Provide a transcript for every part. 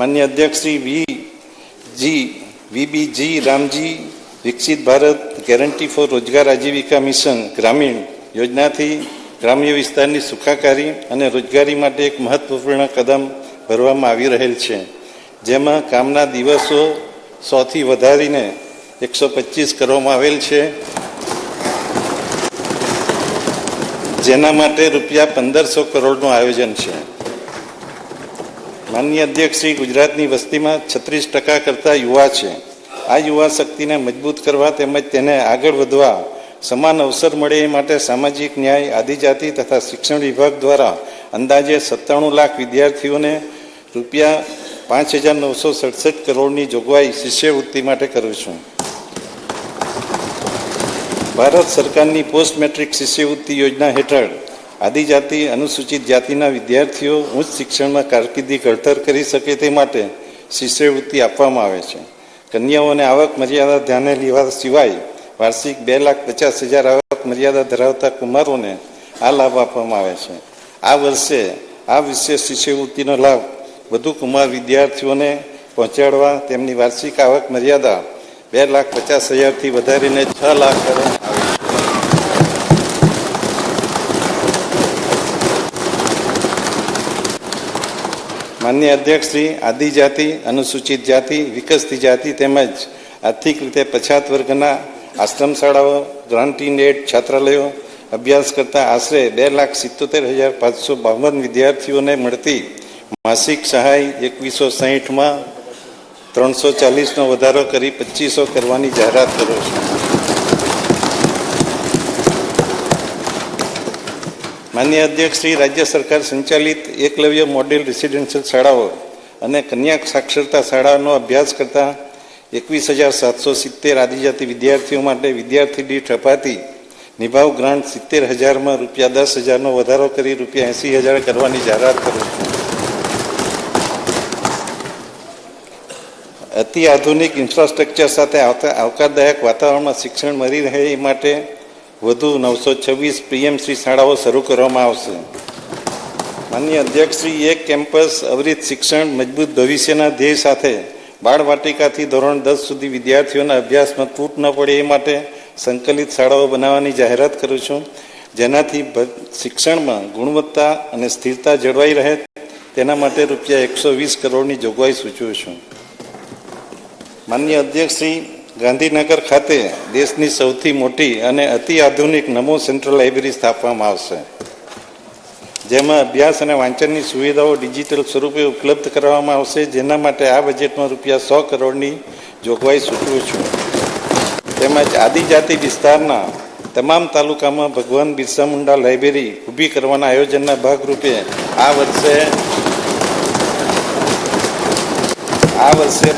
માનનીય અધ્યક્ષ શ્રી વીબીજી રામજી વિકસિત ભારત ગેરંટી ફોર રોજગાર આજીવિકા મિશન ગ્રામીણ યોજનાથી ગ્રામ્ય વિસ્તારની સુખાકારી અને રોજગારી માટે એક મહત્વપૂર્ણ કદમ ભરવામાં આવી રહેલ છે, જેમાં કામના દિવસો 100થી વધારીને 125 કરવામાં આવેલ છે, જેના માટે રૂપિયા 1500 કરોડનું આયોજન છે. માનનીય અધ્યક્ષ શ્રી, ગુજરાતની વસ્તીમાં 36% કરતાં યુવા છે. આ યુવા શક્તિને મજબૂત કરવા તેમજ તેને આગળ વધવા સમાન અવસર મળે એ માટે સામાજિક ન્યાય, આદિજાતિ તથા શિક્ષણ વિભાગ દ્વારા અંદાજે 97 લાખ વિદ્યાર્થીઓને રૂપિયા 5967 કરોડની જોગવાઈ શિષ્યવૃત્તિ માટે કરું છું. ભારત સરકારની પોસ્ટ મેટ્રિક શિષ્યવૃત્તિ યોજના હેઠળ આદિજાતિ અનુસૂચિત જાતિના વિદ્યાર્થીઓ ઉચ્ચ શિક્ષણમાં કારકિર્દી ઘડતર કરી શકે તે માટે શિષ્યવૃત્તિ આપવામાં આવે છે. કન્યાઓને આવક મર્યાદા ધ્યાને લેવા સિવાય વાર્ષિક 2,50,000 આવક મર્યાદા ધરાવતા કુમારોને આ લાભ આપવામાં આવે છે. આ વર્ષે આ વિશેષ શિષ્યવૃત્તિનો લાભ વધુ કુમાર વિદ્યાર્થીઓને પહોંચાડવા તેમની વાર્ષિક આવક મર્યાદા 2,50,000થી વધારીને 6 લાખ કરવામાં આવે છે. માનનીય અધ્યક્ષ શ્રી, આદિજાતિ, અનુસૂચિત જાતિ, વિકસતી જાતિ તેમજ આર્થિક રીતે પછાત વર્ગના આશ્રમ શાળાઓ, ગ્રાન્ટીન એડ છાત્રાલયો અભ્યાસ કરતા આશરે 2,77,552 વિદ્યાર્થીઓને મળતી માસિક સહાય 2160માં 340નો વધારો કરી 2500 કરવાની જાહેરાત કરું છું. માનનીય અધ્યક્ષ શ્રી, રાજ્ય સરકાર સંચાલિત એકલવ્ય મોડેલ રેસિડેન્શિયલ શાળાઓ અને કન્યા સાક્ષરતા શાળાનો અભ્યાસ કરતા 21,770 આદિજાતિ વિદ્યાર્થીઓ માટે વિદ્યાર્થી દીઠ અપાતી નિભાવ ગ્રાન્ટ 70,000માં રૂપિયા 10,000નો વધારો કરી રૂપિયા 80,000 કરવાની જાહેરાત કરું છું. અતિ આધુનિક ઇન્ફ્રાસ્ટ્રક્ચર સાથે આવકારદાયક વાતાવરણમાં શિક્ષણ મળી રહે એ માટે વધુ 926 પીએમશ્રી શાળાઓ શરૂ કરવામાં આવશે. માનનીય અધ્યક્ષ શ્રી, એક કેમ્પસ અવિરત શિક્ષણ મજબૂત ભવિષ્યના ધ્યેય સાથે બાળવાટિકાથી ધોરણ 10 સુધી વિદ્યાર્થીઓના અભ્યાસમાં તૂટ ન પડે એ માટે સંકલિત શાળાઓ બનાવવાની જાહેરાત કરું છું, જેનાથી શિક્ષણમાં ગુણવત્તા અને સ્થિરતા જળવાઈ રહે તેના માટે રૂપિયા 120 કરોડની જોગવાઈ સૂચવું છું. માનનીય અધ્યક્ષ શ્રી, ગાંધીનગર ખાતે દેશની સૌથી મોટી અને અતિ આધુનિક નમો સેન્ટ્રલ લાઇબ્રેરી સ્થાપવામાં આવશે, જેમાં અભ્યાસ અને વાંચનની સુવિધાઓ ડિજિટલ સ્વરૂપે ઉપલબ્ધ કરવામાં આવશે, જેના માટે આ બજેટમાં રૂપિયા 100 કરોડની જોગવાઈ સૂચવું છું. તેમજ આદિજાતિ વિસ્તારના તમામ તાલુકામાં ભગવાન બિરસા મુંડા લાઇબ્રેરી ઊભી કરવાના આયોજનના ભાગરૂપે આ વર્ષે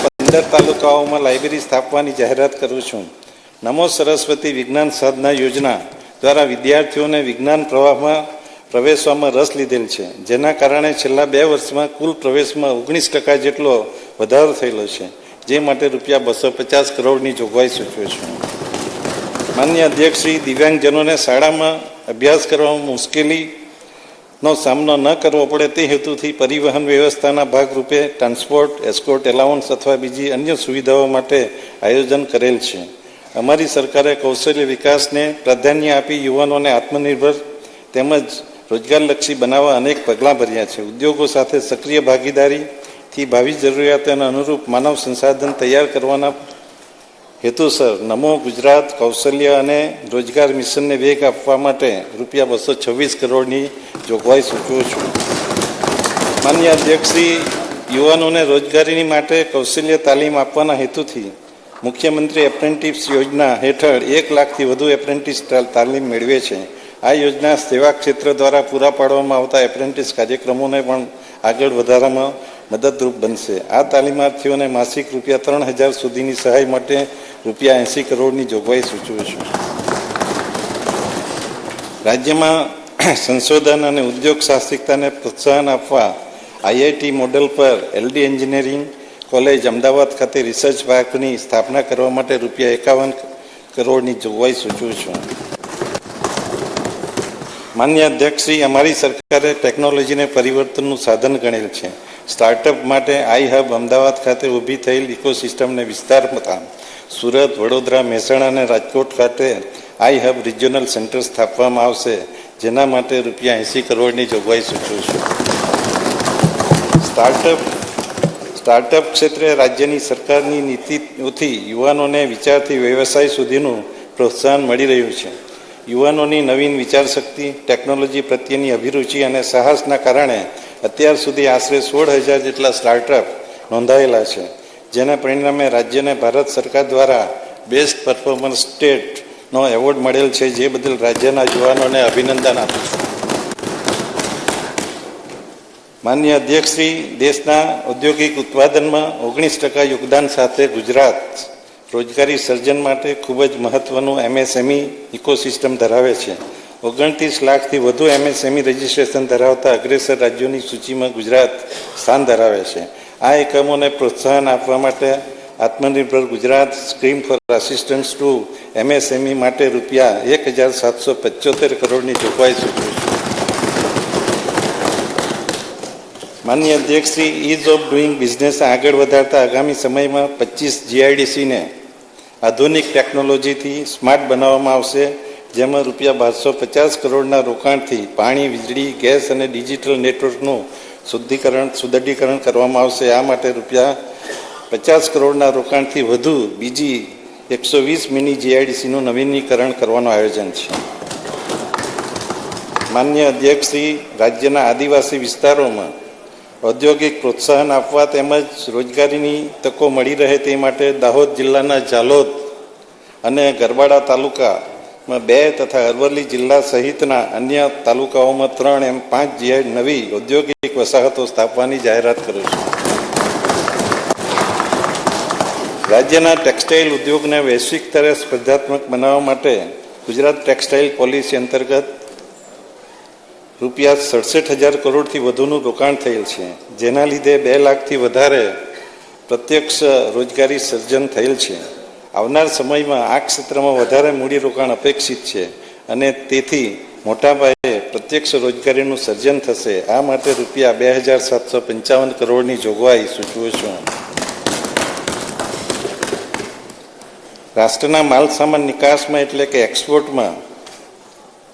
15 તાલુકાઓમાં લાઇબ્રેરી સ્થાપવાની જાહેરાત કરું છું. નમો સરસ્વતી વિજ્ઞાન સાધના યોજના દ્વારા વિદ્યાર્થીઓને વિજ્ઞાન પ્રવાહમાં પ્રવેશવામાં રસ લીધેલ છે, જેના કારણે છેલ્લા 2 વર્ષમાં કુલ પ્રવેશમાં 19% જેટલો વધારો થયેલો છે, જે માટે રૂપિયા 250 કરોડની જોગવાઈ સૂચવે છે. માનનીય અધ્યક્ષ શ્રી, દિવ્યાંગજનોને શાળામાં અભ્યાસ કરવામાં મુશ્કેલીનો સામનો ન કરવો પડે તે હેતુથી પરિવહન વ્યવસ્થાના ભાગરૂપે ટ્રાન્સપોર્ટ, એસ્કોર્ટ એલાઉન્સ અથવા બીજી અન્ય સુવિધાઓ માટે આયોજન કરેલ છે. અમારી સરકારે કૌશલ્ય વિકાસને પ્રાધાન્ય આપી યુવાનોને આત્મનિર્ભર તેમજ રોજગારલક્ષી બનાવવા અનેક પગલાં ભર્યા છે. ઉદ્યોગો સાથે સક્રિય ભાગીદારીથી ભાવિ જરૂરિયાતોને અનુરૂપ માનવ સંસાધન તૈયાર કરવાના હેતુસર નમો ગુજરાત કૌશલ્ય અને રોજગાર મિશનને વેગ આપવા માટે રૂપિયા 226 કરોડની જોગવાઈ સૂચવું છું. માનનીય અધ્યક્ષશ્રી, યુવાનોને રોજગારીની માટે કૌશલ્ય તાલીમ આપવાના હેતુથી મુખ્યમંત્રી એપ્રેન્ટિસ યોજના હેઠળ 1 લાખથી વધુ એપ્રેન્ટિસ તાલીમ મેળવે છે. આ યોજના સેવા ક્ષેત્ર દ્વારા પૂરા પાડવામાં આવતા એપ્રેન્ટિસ કાર્યક્રમોને પણ આગળ વધારવામાં મદદરૂપ બનશે. આ તાલીમાર્થીઓને માસિક રૂપિયા 3,000 સુધીની સહાય માટે રૂપિયા 80 કરોડની જોગવાઈ સૂચવું છું. રાજ્યમાં સંશોધન અને ઉદ્યોગ સાહસિકતાને પ્રોત્સાહન આપવા આઈઆઈટી મોડેલ પર એલડી એન્જિનિયરિંગ કોલેજ અમદાવાદ ખાતે રિસર્ચ પાર્કની સ્થાપના કરવા માટે રૂપિયા 51 કરોડની જોગવાઈ સૂચવું છું. માન્ય અધ્યક્ષશ્રી, અમારી સરકારે ટેકનોલોજીને પરિવર્તનનું સાધન ગણેલ છે. સ્ટાર્ટઅપ માટે આઈ હબ અમદાવાદ ખાતે ઊભી થયેલ ઇકોસિસ્ટમને વિસ્તારતા સુરત, વડોદરા, મહેસાણા અને રાજકોટ ખાતે આઈ હબ રિજિયોનલ સેન્ટર સ્થાપવામાં આવશે, જેના માટે ₹80 કરોડની જોગવાઈ સૂચવું છું. સ્ટાર્ટઅપ ક્ષેત્રે રાજ્યની સરકારની નીતિઓથી યુવાનોને વિચારથી વ્યવસાય સુધીનું પ્રોત્સાહન મળી રહ્યું છે. યુવાનોની નવીન વિચારશક્તિ, ટેકનોલોજી પ્રત્યેની અભિરુચિ અને સાહસના કારણે અત્યાર સુધી આશરે 16,000 જેટલા સ્ટાર્ટઅપ નોંધાયેલા છે, જેના પરિણામે રાજ્યને ભારત સરકાર દ્વારા બેસ્ટ પરફોર્મન્સ સ્ટેટનો એવોર્ડ મળેલ છે, જે બદલ રાજ્યના યુવાનોને અભિનંદન આપું છું. માનનીય અધ્યક્ષશ્રી, દેશના ઔદ્યોગિક ઉત્પાદનમાં 19% યોગદાન સાથે ગુજરાત રોજગારી સર્જન માટે ખૂબ જ મહત્વનું MSME ઇકોસિસ્ટમ ધરાવે છે. 29 લાખથી વધુ MSME રજિસ્ટ્રેશન ધરાવતા અગ્રેસર રાજ્યોની સૂચિમાં ગુજરાત સ્થાન ધરાવે છે. આ એકમોને પ્રોત્સાહન આપવા માટે આત્મનિર્ભર Gujarat scheme for assistance to MSME માટે ₹1,775 કરોડની જોગવાઈ સૂચવી છે. માનનીય અધ્યક્ષશ્રી, ઇઝ ઓફ ડુઈંગ બિઝનેસ આગળ વધારતા આગામી સમયમાં 25 GIDCને આધુનિક ટેકનોલોજીથી સ્માર્ટ બનાવવામાં આવશે, જેમાં ₹1250 કરોડના રોકાણથી પાણી, વીજળી, ગેસ અને ડિજિટલ નેટવર્કનું સુદૃઢીકરણ કરવામાં આવશે. આ માટે ₹50 કરોડના રોકાણથી વધુ બીજી 120 મિની GIDCનું નવીનીકરણ કરવાનું આયોજન છે. માનનીય અધ્યક્ષશ્રી, રાજ્યના આદિવાસી વિસ્તારોમાં ઔદ્યોગિક પ્રોત્સાહન આપવા તેમજ રોજગારીની તકો મળી રહે તે માટે દાહોદ જિલ્લાના ઝાલોદ અને ગરબાડા તાલુકામાં 2 તથા અરવલ્લી જિલ્લા સહિતના અન્ય તાલુકાઓમાં 3 એમ 5 નવી ઔદ્યોગિક વસાહતો સ્થાપવાની જાહેરાત કરું છું. રાજ્યના ટેક્સટાઇલ ઉદ્યોગને વૈશ્વિક સ્તરે સ્પર્ધાત્મક બનાવવા માટે ગુજરાત ટેક્સટાઇલ પોલિસી અંતર્ગત ₹67,000 કરોડથી વધુનું રોકાણ થયેલ છે, જેના લીધે 2 લાખથી વધારે પ્રત્યક્ષ રોજગારી સર્જન થયેલ છે. આવનાર સમયમાં આ ક્ષેત્રમાં વધારે મૂડીરોકાણ અપેક્ષિત છે અને તેથી મોટા પાયે પ્રત્યક્ષ રોજગારીનું સર્જન થશે. આ માટે ₹2,755 કરોડની જોગવાઈ સૂચવું છું. રાષ્ટ્રના માલ સામાન નિકાસમાં એટલે કે એક્સપોર્ટમાં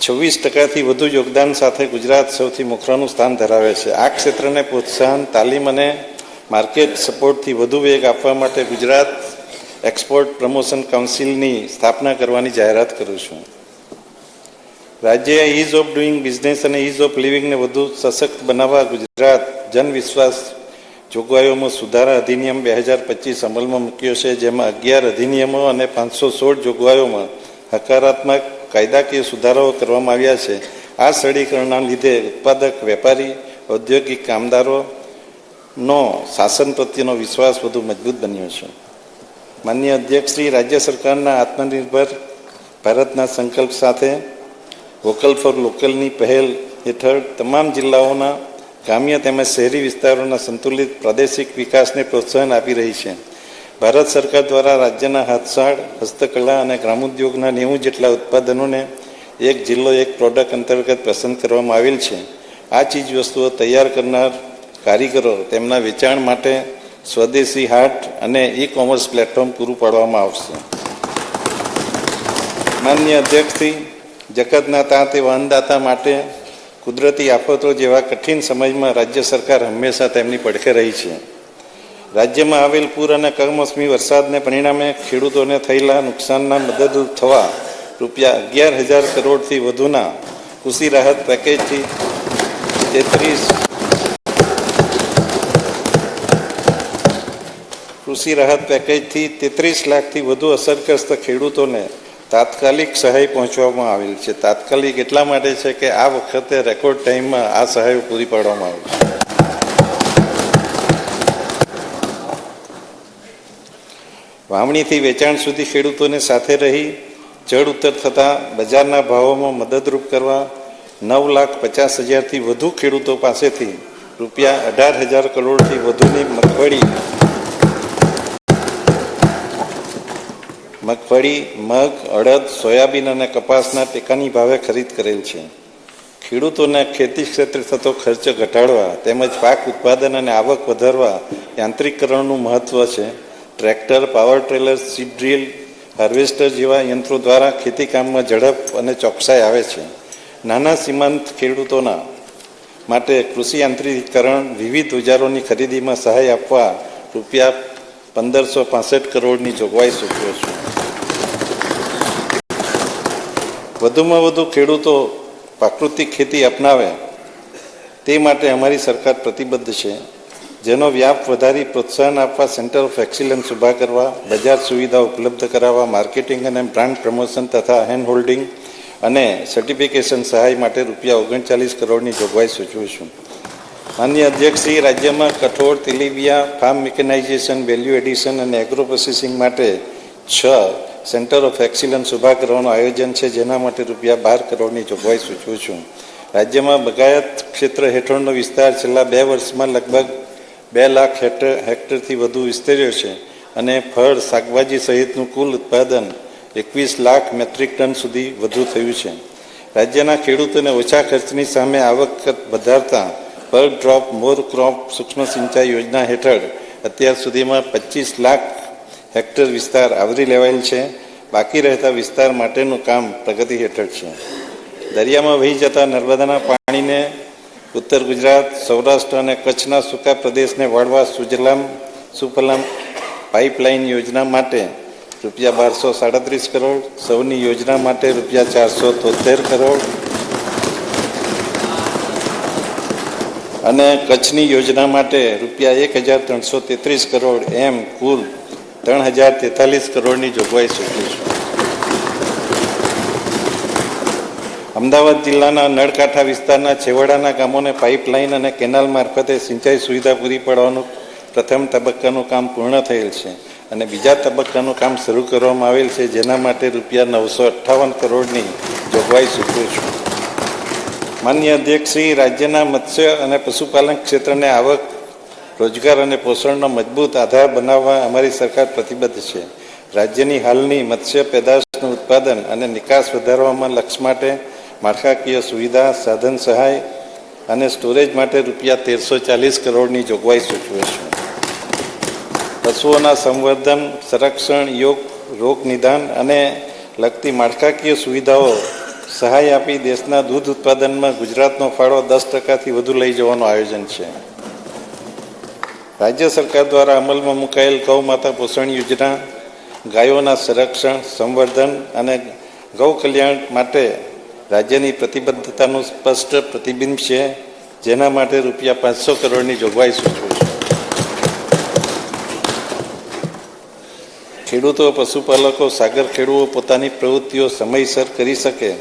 26%થી વધુ યોગદાન સાથે ગુજરાત સૌથી મોખરાનું સ્થાન ધરાવે છે. આ ક્ષેત્રને પ્રોત્સાહન, તાલીમ અને માર્કેટ સપોર્ટથી વધુ વેગ આપવા માટે ગુજરાત એક્સપોર્ટ પ્રમોશન કાઉન્સિલની સ્થાપના કરવાની જાહેરાત કરું છું. રાજ્યએ ઇઝ ઓફ ડુઈંગ બિઝનેસ અને ઇઝ ઓફ લિવિંગને વધુ સશક્ત બનાવવા ગુજરાત જન વિશ્વાસ જોગવાઈઓમાં સુધારા અધિનિયમ 2025 અમલમાં મૂક્યો છે, જેમાં 11 અધિનિયમો અને 516 જોગવાઈઓમાં હકારાત્મક કાયદાકીય સુધારાઓ કરવામાં આવ્યા છે. આ સરળીકરણના લીધે ઉત્પાદક, વેપારી, ઔદ્યોગિક કામદારોનો શાસન પ્રત્યેનો વિશ્વાસ વધુ મજબૂત બન્યો છે. માનનીય અધ્યક્ષશ્રી, રાજ્ય સરકારના આત્મનિર્ભર ભારતના સંકલ્પ સાથે વોકલ ફોર લોકલની પહેલ હેઠળ તમામ જિલ્લાઓના ગ્રામ્ય તેમજ શહેરી વિસ્તારોના સંતુલિત પ્રાદેશિક વિકાસને પ્રોત્સાહન આપી રહી છે. ભારત સરકાર દ્વારા રાજ્યના હાથસાળ, હસ્તકલા અને ગ્રામોદ્યોગના 90 જેટલા ઉત્પાદનોને એક જિલ્લો એક પ્રોડક્ટ અંતર્ગત પસંદ કરવામાં આવેલ છે. આ ચીજ વસ્તુઓ તૈયાર કરનાર કારીગરો તેમના વેચાણ માટે સ્વદેશી હાટ અને ઈ-કોમર્સ પ્લેટફોર્મ પૂરું પાડવામાં આવશે. માનનીય અધ્યક્ષશ્રી, જગતના તાતે અન્નદાતા માટે કુદરતી આફતો જેવા કઠિન સમયમાં રાજ્ય સરકાર હંમેશા તેમની પડખે રહી છે. રાજ્યમાં આવેલ પૂર અને કમોસમી વરસાદને પરિણામે ખેડૂતોને થયેલા નુકસાનના મદદરૂપ થવા ₹11,000 કરોડથી વધુના કૃષિ રાહત પેકેજથી 33 લાખથી વધુ અસરગ્રસ્ત ખેડૂતોને તાત્કાલિક સહાય પહોંચવામાં આવેલ છે. તાત્કાલિક એટલા માટે છે કે આ વખતે રેકોર્ડ ટાઈમમાં આ સહાય પૂરી પાડવામાં આવી છે. વાવણીથી વેચાણ સુધી ખેડૂતોને સાથે રહી જળ ઉત્તર થતાં બજારના ભાવોમાં મદદરૂપ કરવા 9,50,000થી વધુ ખેડૂતો પાસેથી ₹18,000 કરોડથી વધુની મગફળી, મગ, અડદ, સોયાબીન અને કપાસના ટેકાની ભાવે ખરીદ કરેલ છે. ખેડૂતોને ખેતી ક્ષેત્રે થતો ખર્ચ ઘટાડવા તેમજ પાક ઉત્પાદન અને આવક વધારવા યાંત્રિકીકરણનું મહત્ત્વ છે. Tractor, power trailer, seed drill, harvester જેવા યંત્રો દ્વારા ખેતી કામમાં ઝડપ અને ચોકસાઈ આવે છે. નાના સીમાંત ખેડૂતોના માટે કૃષિ યાંત્રિકીકરણ વિવિધ ઓજારોની ખરીદીમાં સહાય આપવા રૂપિયા 1565 કરોડની જોગવાઈ સૂચવે છે. વધુમાં વધુ ખેડૂતો પ્રાકૃતિક ખેતી અપનાવે તે માટે અમારી સરકાર પ્રતિબદ્ધ છે. જેનો વ્યાપ વધારી પ્રોત્સાહન આપવા સેન્ટર ઓફ એક્સિલન્સ ઊભા કરવા, બજાર સુવિધા ઉપલબ્ધ કરાવવા, માર્કેટિંગ અને બ્રાન્ડ પ્રમોશન તથા હેન્ડ હોલ્ડિંગ અને સર્ટિફિકેશન સહાય માટે રૂપિયા 39 કરોડની જોગવાઈ સૂચવું છું. માનનીય અધ્યક્ષશ્રી, રાજ્યમાં કઠોળ, તેલીબિયા, ફાર્મ મિકેનાઇઝેશન, વેલ્યુ એડિશન અને એગ્રો પ્રોસેસિંગ માટે 6 સેન્ટર ઓફ એક્સિલન્સ ઊભા કરવાનું આયોજન છે, જેના માટે રૂપિયા 12 કરોડની જોગવાઈ સૂચવું છું. રાજ્યમાં બગાયત ક્ષેત્ર હેઠળનો વિસ્તાર છેલ્લા 2 વર્ષમાં લગભગ 2 લાખ હેક્ટરથી વધુ વિસ્તર્યો છે અને ફળ, શાકભાજી સહિતનું કુલ ઉત્પાદન 21 લાખ મેટ્રિક ટન સુધી વધુ થયું છે. રાજ્યના ખેડૂતોને ઓછા ખર્ચની સામે આવક વધારતા પર ડ્રોપ મોર ક્રોપ સૂક્ષ્મ સિંચાઈ યોજના હેઠળ અત્યાર સુધીમાં 25 લાખ હેક્ટર વિસ્તાર આવરી લેવાયેલ છે. બાકી રહેતા વિસ્તાર માટેનું કામ પ્રગતિ હેઠળ છે. દરિયામાં વહી જતા નર્મદાના પાણીને ઉત્તર ગુજરાત, સૌરાષ્ટ્ર અને કચ્છના સૂકા પ્રદેશને વાળવા સુજલામ સુફલામ પાઇપલાઇન યોજના માટે રૂપિયા 1237 કરોડ, સૌની યોજના માટે રૂપિયા 473 કરોડ અને કચ્છની યોજના માટે રૂપિયા 1333 કરોડ એમ કુલ 3043 કરોડની જોગવાઈ સૂચવી છે. અમદાવાદ જિલ્લાના નળકાંઠા વિસ્તારના છેવાડાના ગામોને પાઇપલાઇન અને કેનાલ મારફતે સિંચાઈ સુવિધા પૂરી પાડવાનું પ્રથમ તબક્કાનું કામ પૂર્ણ થયેલ છે અને બીજા તબક્કાનું કામ શરૂ કરવામાં આવેલ છે, જેના માટે રૂપિયા 958 કરોડની જોગવાઈ સૂચવું છું. માનનીય અધ્યક્ષશ્રી, રાજ્યના મત્સ્ય અને પશુપાલન ક્ષેત્રને આવક, રોજગાર અને પોષણનો મજબૂત આધાર બનાવવા અમારી સરકાર પ્રતિબદ્ધ છે. રાજ્યની હાલની મત્સ્ય પેદાશનું ઉત્પાદન અને નિકાસ વધારવામાં લક્ષ્ય માટે માળખાકીય સુવિધા, સાધન સહાય અને સ્ટોરેજ માટે રૂપિયા 1340 કરોડની જોગવાઈ સૂચવે છે. પશુઓના સંવર્ધન, સંરક્ષણ, રોગ નિદાન અને લગતી માળખાકીય સુવિધાઓ સહાય આપી દેશના દૂધ ઉત્પાદનમાં ગુજરાતનો ફાળો 10%થી વધુ લઈ જવાનું આયોજન છે. રાજ્ય સરકાર દ્વારા અમલમાં મુકાયેલ ગૌ માતા પોષણ યોજના ગાયોના સંરક્ષણ, સંવર્ધન અને ગૌ કલ્યાણ માટે રાજ્યની પ્રતિબદ્ધતાનું સ્પષ્ટ પ્રતિબિંબ છે, જેના માટે રૂપિયા 500 કરોડની જોગવાઈ સૂચવું છે. ખેડૂતો, પશુપાલકો, સાગર ખેડૂતો પોતાની પ્રવૃત્તિઓ સમયસર કરી શકે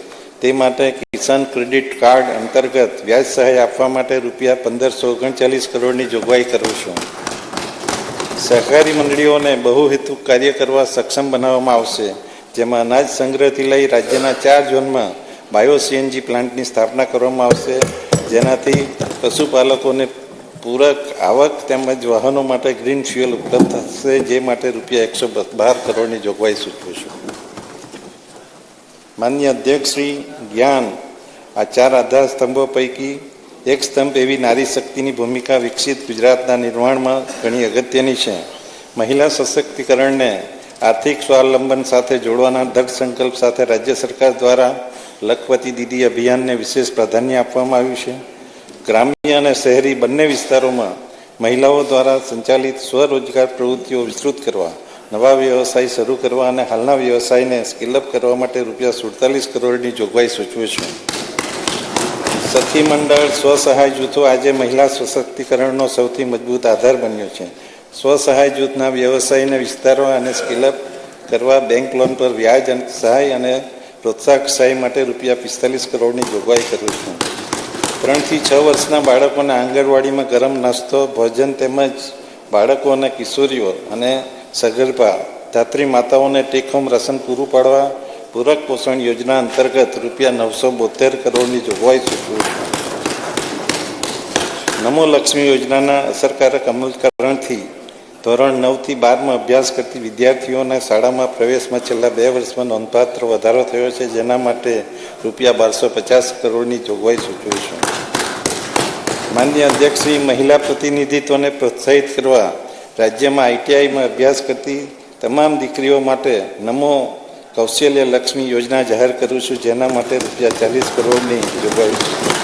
તે માટે કિસાન ક્રેડિટ કાર્ડ અંતર્ગત વ્યાજ સહાય આપવા માટે રૂપિયા 1539 કરોડની જોગવાઈ કરું છું. સહકારી મંડળીઓને બહુહેતુક કાર્ય કરવા સક્ષમ બનાવવામાં આવશે, જેમાં અનાજ સંગ્રહથી લઈ રાજ્યના 4 ઝોનમાં બાયો સીએનજી પ્લાન્ટની સ્થાપના કરવામાં આવશે, જેનાથી પશુપાલકોને પૂરક આવક તેમજ વાહનો માટે ગ્રીન ફ્યુઅલ ઉપલબ્ધ થશે, જે માટે રૂપિયા 112 કરોડની જોગવાઈ સૂચવું છું. માનનીય અધ્યક્ષશ્રી, જ્ઞાન આ 4 આધાર સ્તંભો પૈકી એક સ્તંભ એવી નારી શક્તિની ભૂમિકા વિકસિત ગુજરાતના નિર્માણમાં ઘણી અગત્યની છે. મહિલા સશક્તિકરણને આર્થિક સ્વાવલંબન સાથે જોડવાના દૃઢ સંકલ્પ સાથે રાજ્ય સરકાર દ્વારા લખપતિ દીદી અભિયાનને વિશેષ પ્રાધાન્ય આપવામાં આવ્યું છે. ગ્રામ્ય અને શહેરી બંને વિસ્તારોમાં મહિલાઓ દ્વારા સંચાલિત સ્વરોજગાર પ્રવૃત્તિઓ વિસ્તૃત કરવા, નવા વ્યવસાય શરૂ કરવા અને હાલના વ્યવસાયને સ્કેલઅપ કરવા માટે રૂપિયા 47 કરોડની જોગવાઈ સૂચવે છે. સખી મંડળ, સ્વસહાય જૂથો આજે મહિલા સશક્તિકરણનો સૌથી મજબૂત આધાર બન્યો છે. સ્વસહાય જૂથના વ્યવસાયને વિસ્તારવા અને સ્કેલઅપ કરવા બેંક લોન પર વ્યાજ સહાય અને પ્રોત્સાહક સહાય માટે રૂપિયા 45 કરોડની જોગવાઈ કરું છું. 3 થી 6 વર્ષના બાળકોને આંગણવાડીમાં ગરમ નાસ્તો, ભોજન તેમજ બાળકો અને કિશોરીઓ અને સગર્ભા ધાત્રી માતાઓને ટેક હોમ રાશન પૂરું પાડવા પૂરક પોષણ યોજના અંતર્ગત રૂપિયા 972 કરોડની જોગવાઈ સૂચવું છું. નમો લક્ષ્મી યોજનાના અસરકારક અમલીકરણથી ધોરણ 9 થી 12માં અભ્યાસ કરતી વિદ્યાર્થીઓના શાળામાં પ્રવેશમાં છેલ્લા 2 વર્ષમાં નોંધપાત્ર વધારો થયો છે, જેના માટે ₹1250 કરોડની જોગવાઈ સૂચવું છું. માનનીય અધ્યક્ષશ્રી, મહિલા પ્રતિનિધિત્વને પ્રોત્સાહિત કરવા રાજ્યમાં આઈટીઆઈમાં અભ્યાસ કરતી તમામ દીકરીઓ માટે નમો કૌશલ્ય લક્ષ્મી યોજના જાહેર કરું છું, જેના માટે ₹40 કરોડની જોગવાઈ છે.